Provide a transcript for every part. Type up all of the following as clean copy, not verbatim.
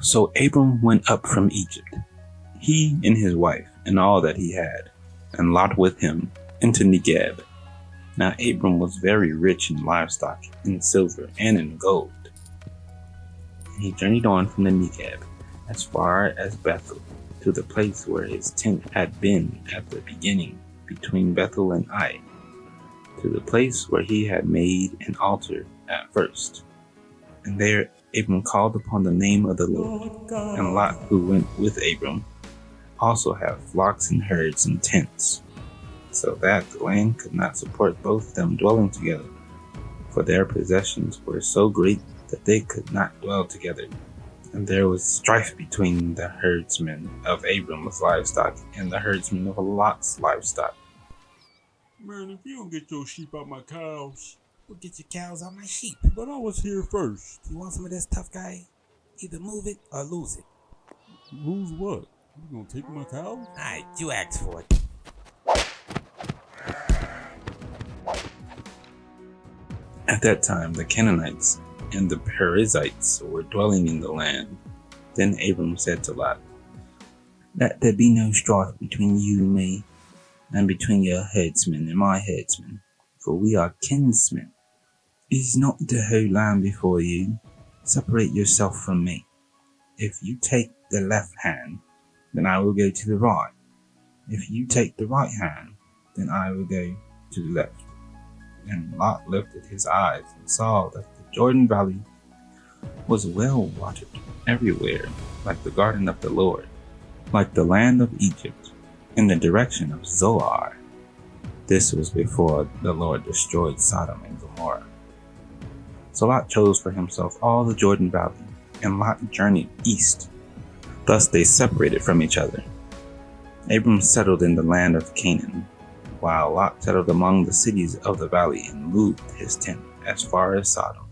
So Abram went up from Egypt, he and his wife, and all that he had, and Lot with him, into Negeb. Now Abram was very rich in livestock, in silver, and in gold. And he journeyed on from the Negeb, as far as Bethel, to the place where his tent had been at the beginning, between Bethel and Ai, to the place where he had made an altar at first. And there Abram called upon the name of the Lord. And Lot, who went with Abram, also had flocks and herds and tents, so that the land could not support both of them dwelling together, for their possessions were so great that they could not dwell together. And there was strife between the herdsmen of Abram's livestock and the herdsmen of Lot's livestock. Man, if you don't get your sheep out my cows. We'll get your cows out my sheep. But I was here first. You want some of this, tough guy? Either move it or lose it. Lose what? You gonna take my cows? Alright, you asked for it. At that time the Canaanites and the Perizzites were dwelling in the land. Then Abram said to Lot, "Let there be no strife between you and me, and between your herdsmen and my herdsmen, for we are kinsmen. Is not the whole land before you? Separate yourself from me. If you take the left hand, then I will go to the right. If you take the right hand, then I will go to the left." And Lot lifted his eyes and saw that the Jordan Valley was well watered everywhere, like the garden of the Lord, like the land of Egypt, in the direction of Zoar. This was before the Lord destroyed Sodom and Gomorrah. So Lot chose for himself all the Jordan Valley, and Lot journeyed east. Thus they separated from each other. Abram settled in the land of Canaan, while Lot settled among the cities of the valley and moved his tent as far as Sodom.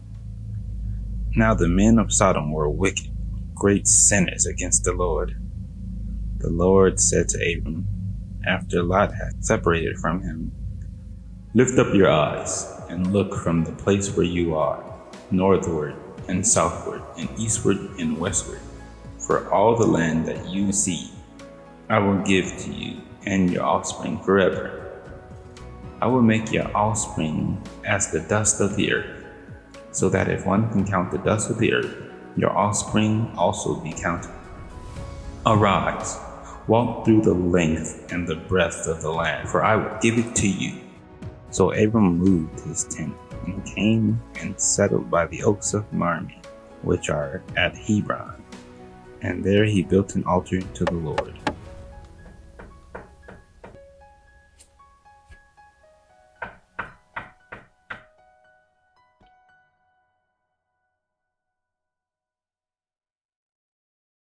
Now the men of Sodom were wicked, great sinners against the Lord. The Lord said to Abram, after Lot had separated from him, "Lift up your eyes and look from the place where you are, northward and southward and eastward and westward, for all the land that you see I will give to you and your offspring forever. I will make your offspring as the dust of the earth, so that if one can count the dust of the earth, your offspring also be counted. Arise, walk through the length and the breadth of the land, for I will give it to you." So Abram moved his tent and came and settled by the oaks of Mamre, which are at Hebron, and there he built an altar to the Lord.